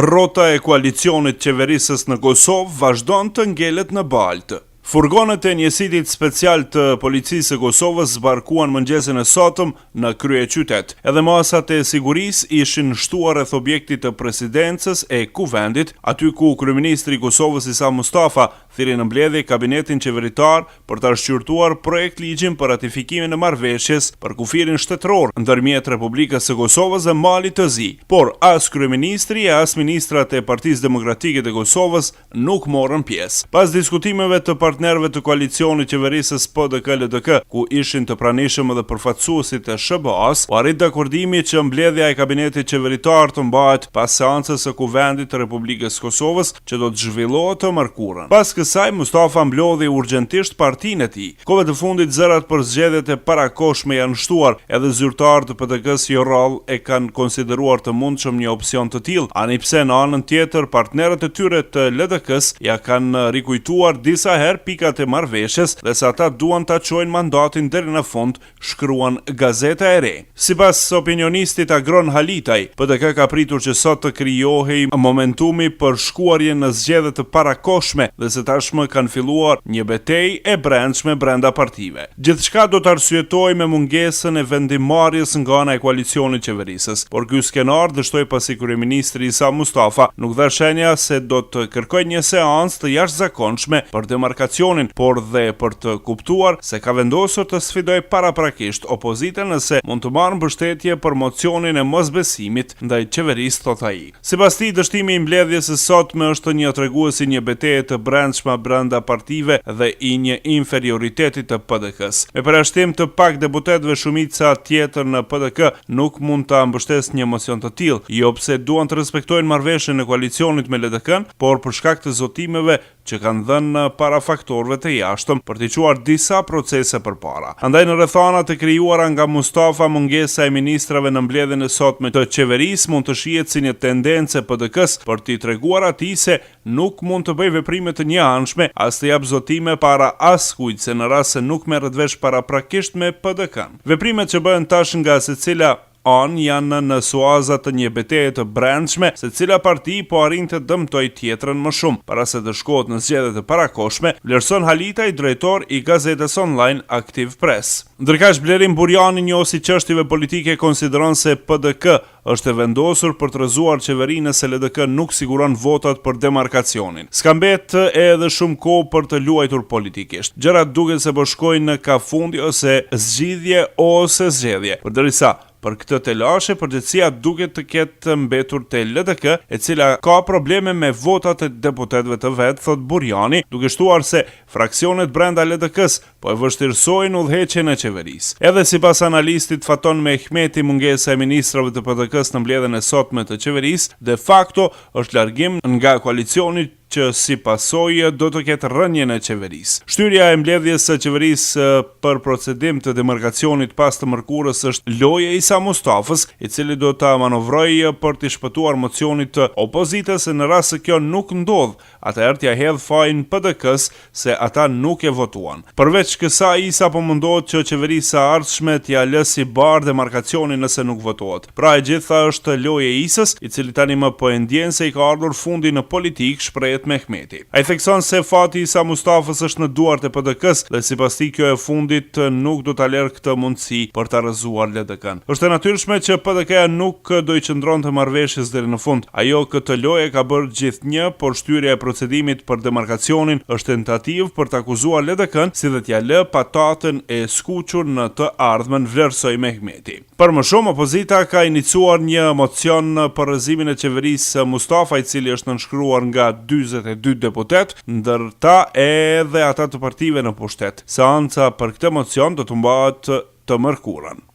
Rrota e koalicionit qeverisës në Kosovë vazhdon të ngelet në baltë. Furgonet e njësitit special të policisë së Kosovës zbarkuan mëngjesin e sotëm në kryeqytet. Edhe masat e sigurisë ishin shtuar rreth objektit të presidencës e kuvendit, aty ku kryeministri i Kosovës Isa Mustafa thiri në mbledhje kabinetin qeveritar për ta shqyrtuar projekt ligjin për ratifikimin e marrëveshjes për kufirin shtetëror ndërmjet Republikës së Kosovës dhe Malit të Zi. Por as kryeministri e as ministrat e Partisë Demokratike të Kosovës nuk morën pjesë. Pas diskutimeve të partnerëve të koalicionit qeverisës PDK-LDK, ku ishin të pranishëm edhe përfaqësuesit e SBA-s, u arrit dakordimi që mbledhja e kabinetit qeveritar të mbahet pas seancës së kuvendit të Republikës së Kosovës, që do të zhvillohet të mërkurën. Pas kësaj, Mustafa mblodhi urgjentisht partinë e tij. Kohëve të fundit zërat për zgjedhjet e parakohshme janë shtuar, edhe zyrtarët e PDK-s jo rrallë e kanë konsideruar të mundshëm një opsion të tillë, ani pse në anën tjetër partnerët e tyre të LDK-s ja kanë rikujtuar disa herë pikat e marrëveshjes dhe se ata duan ta çojnë mandatin deri në fund, shkruan Gazeta e Re. Sipas opinionistit Agron Halitaj, PDK ka pritur që sot të krijohej momentumi për shkuarjen në zgjedhje të parakohshme dhe se tashmë kanë filluar një betejë e brendshme brenda partive. Gjithçka do të arsyetojë me mungesën e vendimarrjes nga ana e koalicionit qeverisës, por ky skenar dështoi pasi kryeministri Isa Mustafa nuk dha shenja se do të kërkojë një seancë të jashtëzakonshme për demarkacionin, por dhe për të kuptuar se ka vendosur të sfidojë paraprakisht opozitën nëse mund të marrë mbështetje për mocionin e mosbesimit ndaj qeverisë, thot ai. Sipas tij, dështimi i mbledhjes së sotme është një tregues i një betejë të brendshme brenda partive dhe i një inferioriteti të PDK-s. Me parashtim të pak deputetëve, shumica tjetër në PDK nuk mund ta mbështesë një mocion të tillë, jo pse duan të respektojnë marrëveshjen e koalicionit me LDK-n, por për shkak të zotimeve që kanë dhënë para faktorëve të jashtëm për të quar disa procese përpara. Andaj në rrethanat e krijuara nga Mustafa, mungesa e ministrave në mbledhjen e sotme të qeverisë mund të shihet si një tendencë PDK-s për t'i treguar atij se nuk mund të bëjë veprime të njëanshme, as të jap zotime para askujt, se në rast se nuk merret vesh paraprakisht me PDK-n. Veprimet që bëhen tash nga secila janë në suazat të një betejë të brendshme, se cila parti po arrin të dëmtoj tjetrën më shumë. Para se të shkohet në zgjedhjet e parakohshme, vlerëson Halitaj, drejtor i gazetës online Aktiv Press. Ndërkaq Blerim Burjani, njohësi çështjeve politike, konsideron se PDK është e vendosur për të rrëzuar qeverinë nëse LDK nuk siguron votat për demarkacionin. S'ka mbetë edhe shumë kohë për të luajtur politikisht. Gjërat duket se po shkojnë në kafundi ose zgjidhje ose zgjedhje. Përderisa për këtë telashe, përgjegjësia duket të ketë mbetur te LDK, e cila ka probleme me votat e deputetëve të vet, thot Burjani, duke shtuar se fraksionet brenda LDK-s po e vështirësojnë udhëheqjen e qeverisë. Edhe sipas analistit Faton Mehmeti, mungesa e ministrave të PDK-s në mbledhjen e sotme të qeverisë de facto është largim nga koalicioni që si pasojë do të ketë rënien e qeverisë. Shtyrja e mbledhjes së qeverisë për procedim të demarkacionit pas të mërkurës është loja e Isa Mustafës, i cili do ta manovrojë për të shpëtuar mocionit të opozitës, e në rast se kjo nuk ndodh, atëherë t'ia hedh fajin PDK-s se ata nuk e votuan. Përveç kësaj, Isa po mundohet që qeverisa e ardhshme t'ia lë si bar demarkacionin nëse nuk votohet. Pra e gjitha është loja e Isës, i cili tani më po e ndjen se i ka ardhur fundi në politikë, shpreh Mehmeti. Ai thekson se fati Isa Mustafës është në duart e PDK-s dhe sipas tij kjo e fundit nuk do ta lërë këtë mundësi për ta rrëzuar LDK-n. Është e natyrshme që PDK-ja nuk do i qëndronte marrëveshjes deri në fund. Ajo këtë lojë ka bërë gjithnjë, por shtyrja e procedimit për demarkacionin është tentativë për të akuzuar LDK-n si dhe t'ia lë patatën e skuqur në të ardhmen, vlerësoi Mehmeti. Për më shumë, opozita ka iniciuar një mocion për rrëzimin e qeverisë Mustafa, i cili është nënshkruar nga 42 deputet, ndërta edhe ata të partive në pushtet. Seanca për këtë mocion do të mbahet të mërkurën.